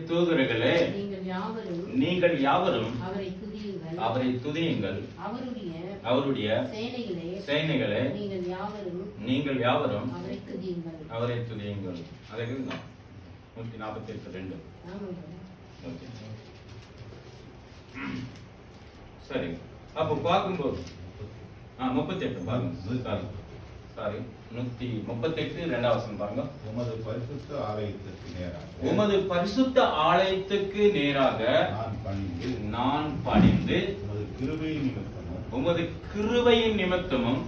தூதர்களே நீங்கள் யாவரும் அவரை துதியுங்கள். அவருடைய சேனைகளே நீங்கள் யாவரும் அவரை துதியுங்கள். அதை 148:2. சரி, அப்போ பார்க்கும்போது 38 பாருங்க. சாரி 138 2 பாருங்க. உமது பரிசுத்த ஆலயத்துக்கு நேராக நான் பணிந்து உமது கிருபையின் நிமித்தமும்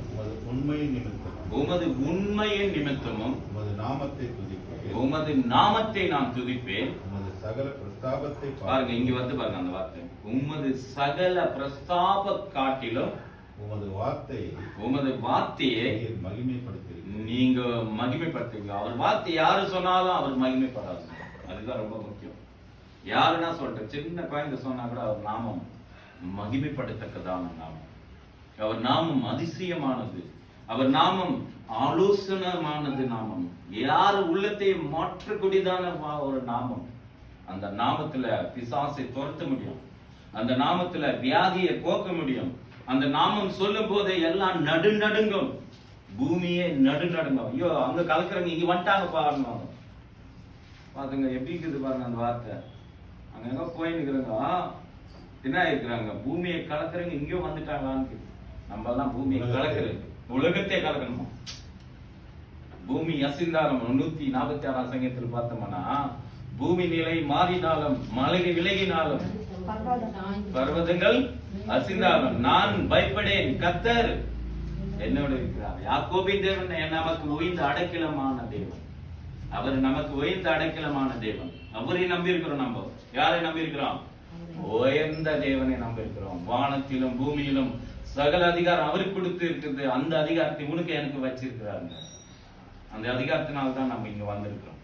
உமது உண்மையின் நிமித்தமும் உமது நாமத்தை நான் துதிப்பேன். சகல பிரஸ்தாபத்தை பாருங்க, இங்க வந்து பாருங்க அந்த வார்த்தை, உமது சகல பிரஸ்தாப காட்டிலும் உமது வார்த்தையை நீங்க மகிமைப்படுத்துவீங்க. அவர் வார்த்தை யாரு சொன்னாலும் அவர் மகிமைப்படாது. அதுதான் ரொம்ப முக்கியம். யாருன்னா சொல்றேன், சின்ன குழந்தை சொன்னா கூட அவர் நாமம் மகிமைப்படத்தக்கதான நாமம். அவர் நாமம் அதிசயமானது. அவர் நாமம் ஆலோசனமானது நாமம். யார் உள்ளத்தை மாற்றக்கூடியதான ஒரு நாமம். அந்த நாமத்துல பிசாசை துரத்த முடியும். அந்த நாமத்துல வியாதியை போக்க முடியும். அந்த நாமம் சொல்லும் போதே எல்லாம் நடுங்கும். பூமியே நடுங்கும். ஐயோ, அங்க கலக்குறவங்க இங்க வந்துட்டாங்க பாருங்க. பாத்துங்க எப்படி இருக்குது பாருங்க அந்த வார்த்தை. அங்க எங்க போயின்னுக்குறாங்க, என்ன இருக்கிறாங்க, பூமியை கலக்குறவங்க இங்கேயும் வந்துட்டாங்களான்னு. நம்ம எல்லாம் பூமியை கலக்குறது, உலகத்தை கலக்கணுமா? பூமி அசிந்தாலும் 146 சங்கத்தில் பார்த்தோம்னா, பூமி நிலை மாறினாலும் மலைகள் விலகினாலும் பர்வதங்கள் அசிந்தாலும் நான் பயப்படேன், கர்த்தர் என்னோட இருக்கிறார். யாக்கோபின் தேவன் நமக்கு உயர்ந்த அடைக்கலமான தேவன். அவர் நமக்கு உயர்ந்த அடைக்கலமான தேவன். அவரை நம்பி இருக்கிறோம். நம்ம யாரை நம்பி இருக்கிறோம்? உயர்ந்த தேவனை நம்பி இருக்கிறோம். வானத்திலும் பூமியிலும் சகல அதிகாரம் அவருக்கு கொடுத்து இருக்குது. அந்த அதிகாரத்தை உனக்கு எனக்கு வச்சிருக்கிறாங்க. அந்த அதிகாரத்தினால்தான் நம்ம இங்க வந்திருக்கிறோம்.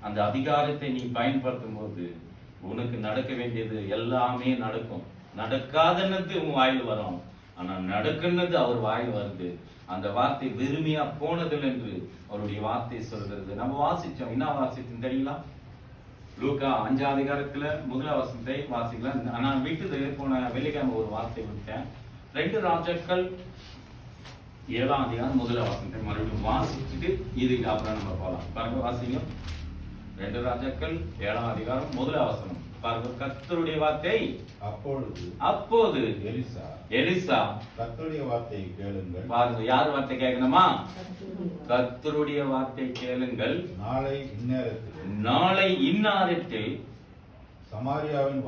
அந்த அதிகாரத்தை நீ பயன்படுத்தும் போது உனக்கு நடக்க வேண்டியது எல்லாமே நடக்கும். நடக்காதனது உன் வாயில் வரும், ஆனா நடக்குன்னது அவர் வாயில் வருது. அந்த வார்த்தை வெறுமையா போனதில் என்று அவருடைய வார்த்தை சொல்கிறது. நம்ம வாசிச்சோம். என்ன வாசிச்சோம் தெரியுங்களா? லூக்கா 5 அதிகாரத்துல 1 வசனத்தை வாசிக்கலாம். நான் வீட்டுக்கு போன வெள்ளிக்கிழமை ஒரு வார்த்தை விட்டேன். 2 ராஜாக்கள் 7 அதிகாரம் 1 வசனத்தை மறுபடியும் வாசிச்சுட்டு இதுக்கு அப்புறம் நம்ம போகலாம். பாருங்க, வாசிங்க. 2 ராஜாக்கள் 7 அதிகாரம் 1 வசனம் பாருங்க. கர்த்தருடைய வார்த்தை அப்போது எலிசா கர்த்தருடைய வார்த்தையை கேளுங்கள். பாருங்க, யார் வார்த்தை கேட்கணுமா? கர்த்தருடைய வார்த்தை கேளுங்கள். நாளை இந்நேரத்தில் சமாரியாவின்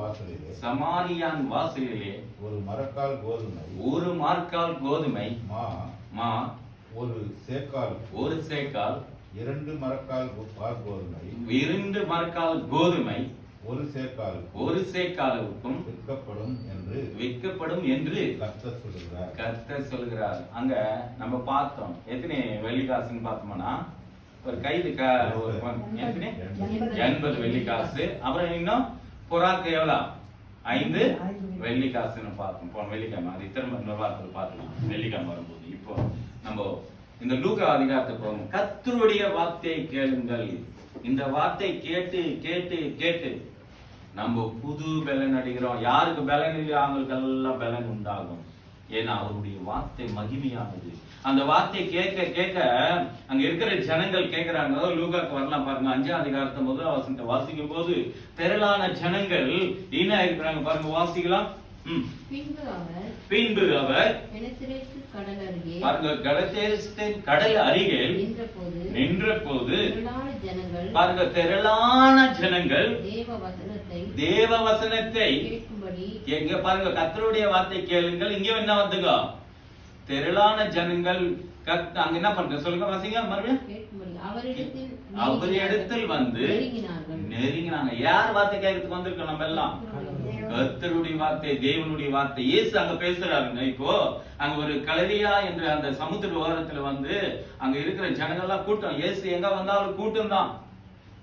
வாசலிலே ஒரு மரக்கால் கோதுமை மா ஒரு சேக்கால் 2 மரக்கால் கோதுமை ஒரு சேக்காலுக்கும் விற்கப்படும் என்று கர்த்தர் சொல்கிறார். அங்க நம்ம பார்த்தோம் எத்தனை வெள்ளிக்காசுன்னு பார்த்தோம்னா, ஒரு கைது 80 வெள்ளிக்காசு. அப்புறம் இன்னும் புறாக்கு எவ்வளவு? 5 வெள்ளிக்காசுன்னு பார்த்தோம் போன வெள்ளிக்கிழமை. அது திரும்ப இன்னொரு வாரத்தில் பார்க்கலாம் வெள்ளிக்கிழமை வரும்போது. இப்போ நம்ம இந்த லூக்கா அதிகாரத்தை போகும். கர்த்தருடைய வார்த்தையை கேளுங்கள். இந்த வார்த்தை கேட்டு கேட்டு கேட்டு நம்ம புது பலன் அடைகிறோம். யாருக்கு பலன் இல்லையோ அவங்களுக்கெல்லாம் பலன் உண்டாகும். ஏன்னா அவருடைய வார்த்தை மகிமையானது. அந்த வார்த்தை கேட்க கேட்க அங்க இருக்கிற ஜனங்கள் கேட்கிறாங்க. லூகாக்கு வரலாம் பாருங்க. 5 அதிகாரத்தை 1 வசனத்தை வாசிக்கும் போது திரளான ஜனங்கள் என்ன இருக்கிறாங்க பாருங்க, வாசிக்கலாம். பின்பு அவர் கடல் அருகே நின்றபோது பாருங்க, திரளான ஜனங்கள் தேவ வசனத்தை எங்க பாருங்க, கர்த்தருடைய வார்த்தை கேளுங்கள். இங்க என்ன வந்துங்க, திரளான ஜனங்கள் அங்க என்ன பண்ற சொல்லுங்க, வாசிங்க மறுபடியும். அவரிடத்தில் வந்து நெருங்கினாங்க. யார் வார்த்தை கேட்கறதுக்கு வந்திருக்கோம்? நம்ம எல்லாம் கர்த்தருடைய வார்த்தை, தேவனுடைய வார்த்தை. இயேசு அங்க பேசுறாருங்க. இப்போ அங்க ஒரு கலரியா என்ற அந்த சமுத்திர ஓரத்துல வந்து அங்க இருக்கிற ஜனங்கள்லாம் கூட்டம். இயேசு எங்க வந்தாலும் கூட்டம் தான்.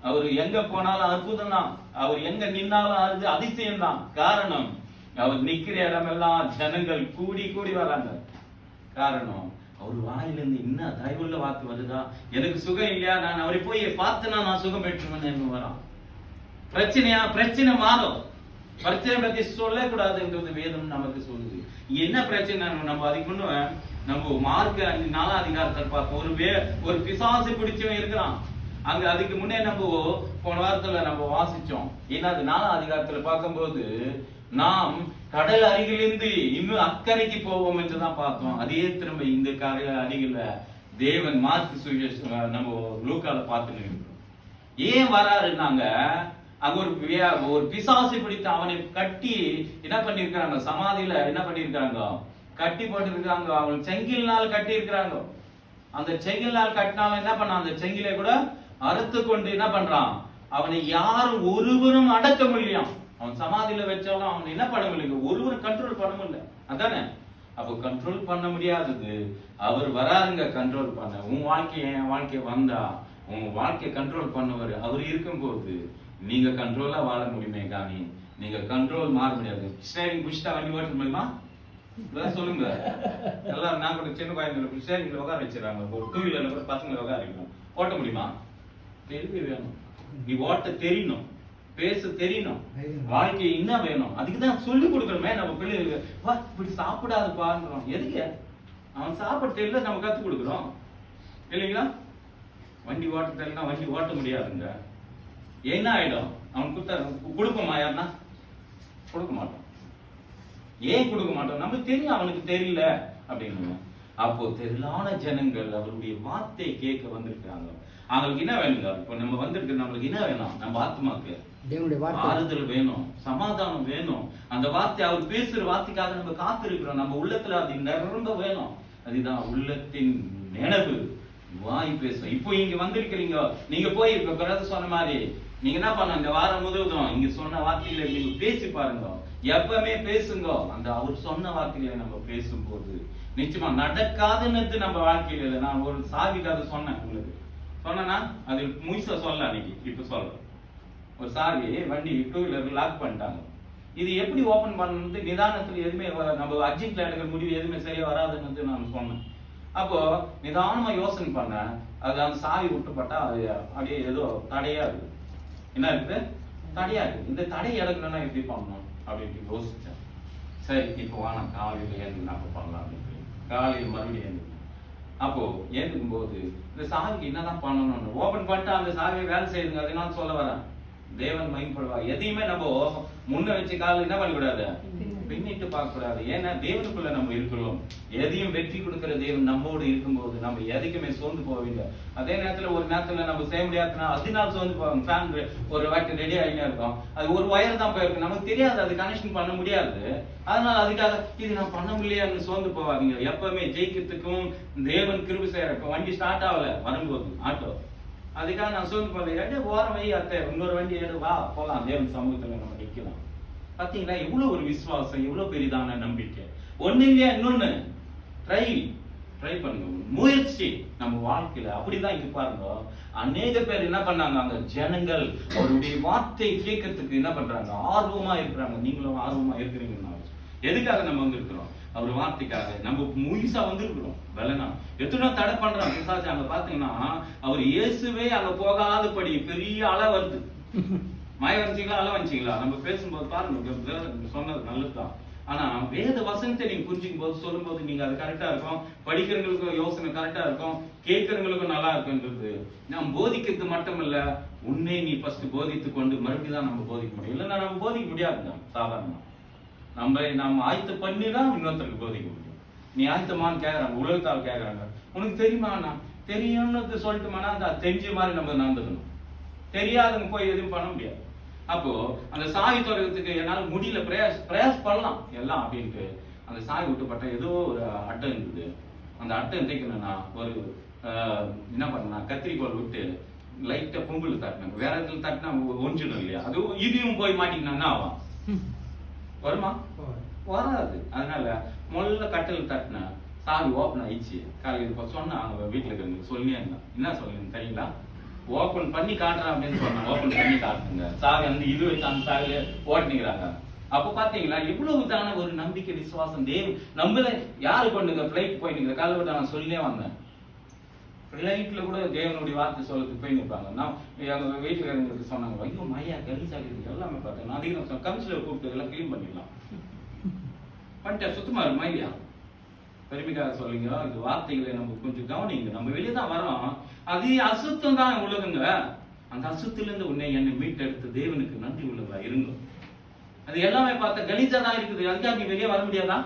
அவர் எங்க போனாலும் அற்புதம் தான். அவர் எங்க நின்னாலும் அது அதிசயம் தான். காரணம், அவர் நிக்கிற இடமெல்லாம் ஜனங்கள் கூடி கூடி வராங்க. காரணம், அவர் வாயிலிருந்து இன்னும் தயவுள்ள வார்த்தை வருதா? எனக்கு சுகம் இல்லையா, நான் அவரை போய் பார்த்தனா நான் சுகம் பெற்றுவேன் வரான். பிரச்சனை மாறும். பிரச்சனை பத்தி சொல்லக்கூடாதுன்றது வேதம் நமக்கு சொல்லுது. என்ன பிரச்சனை? நம்ம அதுக்கு முன்ன நம்ம மார்க்க 4ஆம் அதிகாரத்தில் பார்ப்போம். ஒரு பிசாசு பிடிச்சவன் இருக்கிறான் அங்க. அதுக்கு முன்னே நம்ம போன வாரத்துல நம்ம வாசிச்சோம். ஏன்னா அது 4ஆம் அதிகாரத்துல பார்க்கும்போது நாம் கடல் அருகிலிருந்து இன்னும் அக்கறைக்கு போவோம் என்றுதான் பார்த்தோம். அதே திரும்ப இந்த கடல் அருகில தேவன் மார்க்கு சுவிசேஷம் நம்ம லூக்கால பார்த்துட்டு இருக்கோம். ஏன் வராருன்னாங்க, அங்க ஒரு பிசாசு பிடித்து அவனை கட்டி என்ன பண்ணிருக்காங்க, சமாதியில என்ன பண்ணிருக்காங்க, கட்டி போட்டு இருக்காங்க. அவன் செங்கில்னால் கட்டி இருக்கிறாங்க. அந்த செங்கில்னால் கட்டினாலும் என்ன பண்ணான், அந்த செங்கிலை கூட அறுத்து கொண்டு என்ன பண்றான், அவனை யாரும் ஒருவரும் அடக்க முடியும். அவன் சமாதியில வச்சாலும் அவன் என்ன பண்ண முடியல, ஒருவரும் கண்ட்ரோல் பண்ண முடியல. அதானே? அப்போ கண்ட்ரோல் பண்ண முடியாதது அவர் வராருங்க கண்ட்ரோல் பண்ண. உன் வாழ்க்கை என் வாழ்க்கை வந்தா உங்க வாழ்க்கையை கண்ட்ரோல் பண்ணுவாரு. அவர் இருக்கும்போது நீங்க கண்ட்ரோலா வாழ முடியுமே காணி நீங்க கண்ட்ரோல் மாற முடியாது. ஸ்டேரிங் புஷ்டா வண்டி ஓட்ட முடியுமா? சொல்லுங்க. எல்லாரும் நான் கூட சின்ன பையன் ஸ்டேரிங்ல உட்கார வச்சிடறாங்க. ஒரு 2 வீலர்ல கூட பசங்களை உட்கார வைக்கணும். ஓட்ட முடியுமா? தெளிவு வேணும். நீ ஓட்ட தெரியணும், பேச தெரியணும், வாழ்க்கை என்ன வேணும் அதுக்குதான் சொல்லி கொடுக்கணுமே. நம்ம பிள்ளைகளுக்கு வா இப்படி சாப்பிடாது பாருன்றோம். எதுக்கு? அவன் சாப்பிட தெரியல, நம்ம கத்து கொடுக்குறோம் இல்லைங்களா? வண்டி ஓட்ட தெரியல, வண்டி ஓட்ட முடியாதுங்க. என்ன ஆயிடும்? அவன் கொடுப்போமா? யாருன்னா கொடுக்க மாட்டோம். ஏன் கொடுக்க மாட்டோம்? நமக்கு தெரியும் அவனுக்கு தெரியல அப்படின்னு. அப்போ தெரியலான ஜனங்கள் அவருடைய வார்த்தை கேட்க வந்திருக்காங்க. அவங்களுக்கு என்ன வேணுங்க? இப்போ நம்ம வந்திருக்கு, நம்மளுக்கு என்ன வேணும்? நம்ம ஆத்மாக்கு ஆறுதல் வேணும், சமாதானம் வேணும். அந்த வார்த்தை அவர் பேசுற வார்த்தைக்காக நம்ம காத்து இருக்கிறோம். நம்ம உள்ளத்துல அது நிரம்ப வேணும். அதுதான் உள்ளத்தின் நினைவு வாய் பேசும். இப்போ இங்க வந்திருக்கிறீங்க, நீங்க போய் இப்ப பிரதர் சொன்ன மாதிரி நீங்க என்ன பண்ண, இந்த வாரம் முழுவதும் இங்க சொன்ன வார்த்தைகளை நீங்க பேசி பாருங்க. எப்பவுமே பேசுங்க. அந்த அவர் சொன்ன வார்த்தைகளை நம்ம பேசும்போது நிச்சயமா நடக்காதுன்னு நம்ம வாழ்க்கையில இல்லை. நான் ஒரு சாவி கதை சொன்னேன் உங்களுக்கு. சொன்னா அது முயசா சொல்ல அன்னைக்கு. இப்ப சொல்றேன். ஒரு சாவி வண்டி 2 வீலர் லாக் பண்ணிட்டாங்க. இது எப்படி ஓபன் பண்ணது நிதானத்துல எதுவுமே நம்ம அர்ஜென்ட்ல எடுக்கிற முடிவு எதுவுமே சரியா வராதுன்னு நான் சொன்னேன். அப்போ நிதானமா யோசனை பண்ணேன். அது அந்த சாவி விட்டுப்பட்டா அது அப்படியே ஏதோ தடையா இருக்கு. என்ன இருக்குது? தடையா இருக்கு. இந்த தடை எடுக்கணும்னா எப்படி பண்ணணும் அப்படின்ட்டு யோசிச்சேன். சரி இப்போ வாங்க காலையில ஏந்து நம்ம பண்ணலாம் அப்படின்னு. காலையில் மறுபடியும் ஏந்து. அப்போ ஏந்துக்கும் போது இந்த சாவிக்கு என்னதான் பண்ணணும்னு ஓபன் பண்ணிட்டு அந்த சாவியை வேலை செய்யுதுங்க. அது நான் சொல்ல வரேன். தேவன் மகிமைப்படுவா. எதையுமே நம்ம முன்ன வச்சு கால என்ன பண்ணக்கூடாது, பின்னிட்டு பார்க்க கூடாது. ஏன்னா தேவனுக்குள்ள நம்ம இருக்கிறோம். எதையும் வெற்றி கொடுக்கிற தேவன் நம்மோடு இருக்கும்போது நம்ம எதுக்குமே சோர்ந்து போவதில்லை. அதே நேரத்துல ஒரு நேரத்துல நம்ம செய்ய முடியாதுன்னா அதனால சோர்ந்து போவாங்க. ஃபேன் ஒரு வாட்டி ரெடி ஆகினே இருக்கும். அது ஒரு வயர் தான் போயிருக்கு, நமக்கு தெரியாது, அது கனெக்ஷன் பண்ண முடியாது. அதனால அதுக்காக இது நான் பண்ண முடியாதுன்னு சோர்ந்து போவாதீங்க. எப்பவுமே ஜெயிக்கிறதுக்கும் தேவன் கிருபை செய்யறக்கும். வண்டி ஸ்டார்ட் ஆகல வரும்போது ஆட்டோ, அதுக்காக நான் சோர்ந்து போவேன். ஓரம் வை அத்தை, இன்னொரு வண்டி எடு, வா போலாம், தேவன் சமூகத்துல நம்ம நிக்கலாம். பாத்தீங்களா எவ்வளவு ஒரு விசுவாசம், எவ்வளவு பெரிதான நம்பிக்கை. ஒண்ணு இல்லையா இன்னொன்னு ட்ரை பண்ணுங்க, முயற்சி நம்ம வாழ்க்கையில. அப்படிதான் இங்க பாருங்க, அநேக பேர் என்ன பண்ணாங்க, அந்த ஜனங்கள் அவருடைய வார்த்தை கேட்கறதுக்கு என்ன பண்றாங்க, ஆர்வமா இருக்கிறாங்க. நீங்களும் ஆர்வமா இருக்கிறீங்கன்னா எதுக்காக நம்ம வந்து இருக்கிறோம்? அவர் வார்த்தைக்காக. நம்ம முயற்சா வந்திருக்கிறோம். வெள்ளனா எத்தனை தடை பண்றாங்க பிசாசு. அங்க பாத்தீங்கன்னா அவர் இயேசுவே அங்க போகாதபடி பெரிய அலை வருது. மழை வந்துச்சிங்களா, அலை வந்துச்சிங்களா? நம்ம பேசும்போது பாருங்க, சொன்னது நல்லதுதான். ஆனா வேத வசனத்தை நீங்க புரிஞ்சுக்கும் போது சொல்லும் போது நீங்க அது கரெக்டா இருக்கும். படிக்கிறவங்களுக்கும் யோசனை கரெக்டா இருக்கும், கேட்கறவங்களுக்கும் நல்லா இருக்குன்றது. நாம் போதிக்கிறது மட்டும் இல்ல, உன்னை நீ ஃபர்ஸ்ட் போதித்து கொண்டு மறுபடியும் தான் நம்ம போதிக்க முடியும். இல்லைன்னா நம்ம போதிக்க முடியாதுங்க. சாதாரணமா நம்ம ஆயத்த பண்ணி தான் இன்னொருத்தருக்கு போதிக்க முடியும். நீ ஆயத்தமானு கேட்கறாங்க, உலகத்தால் கேட்கறாங்க, உனக்கு தெரியுமா? தெரியும்னு சொல்லிட்டுமானா அந்த தெரிஞ்ச மாதிரி நம்ம நடந்துக்கணும். தெரியாதுங்க போய் எதுவும் பண்ண முடியாது. அப்போ அந்த சாவி தொடர்றதுக்கு என்னால முடியல, பிரயாஸ் பண்ணலாம் எல்லாம் அப்படின்ட்டு அந்த சாவி விட்டுப்பட்ட ஏதோ ஒரு அட்டை இருந்தது. அந்த அட்டை தைக்கணும்னா ஒரு என்ன பண்ணா, கத்திரிக்கோள் விட்டு லைட்டா பொங்கல் தட்டினாங்க. வேற இடத்துல தட்டினா ஒஞ்சிடும் இல்லையா? அது இதையும் போய் மாட்டிங்கன்னா ஆகும், வருமா? வராது. அதனால முதல்ல கட்டில் தட்டின சாவி ஓப்பன் ஆயிடுச்சு. காலையில் சொன்னா அவங்க வீட்டுல இருக்கிறவங்க சொல்லி என்ன சொல்லுங்க தெரியுங்களா, ஓபன் பண்ணி காட்டுறேன் அப்படின்னு சொன்னாங்க. ஓபன் பண்ணி காட்டுங்க சாவி அந்த இது வச்சு அந்த சாவியில ஓட்டினுக்கிறாங்க. அப்ப பாத்தீங்களா எவ்வளவு தான ஒரு நம்பிக்கை, விசுவாசம். தேவன் நம்மள யாரு கொண்டுங்க பிளைட் போயிட்டு காலை விட்டு நான் சொல்லியே வந்தேன். ஃப்ளைட்ல கூட தேவனுடைய வார்த்தை சொல்லத்துக்கு போய் நிற்பாங்க. நான் எங்க வீட்டுக்காரங்களுக்கு சொன்னாங்க, ஐயோ மையா கலிசாகிறது எல்லாமே பார்த்தேன். நான் அதிகம் கம்சில் கூப்பிட்டு எல்லாம் கிளீன் பண்ணிடலாம் பண்ணிட்டேன். சுத்தமா இருக்கு மையா. பெருமைக்காக சொல்லுங்க, இந்த வார்த்தைகளை நம்ம கொஞ்சம் கவனிங்க. நம்ம வெளியே தான் வரோம், அது அசுத்தம் தான் உலகங்க. அந்த அசுத்திலிருந்து உன்னை என்னை மீட்டெடுத்து தேவனுக்கு நன்றி உள்ளதா இருங்க. அது எல்லாமே பார்த்தா கலிசா தான் இருக்குது. அதுக்காக வெளியே வர முடியாதா?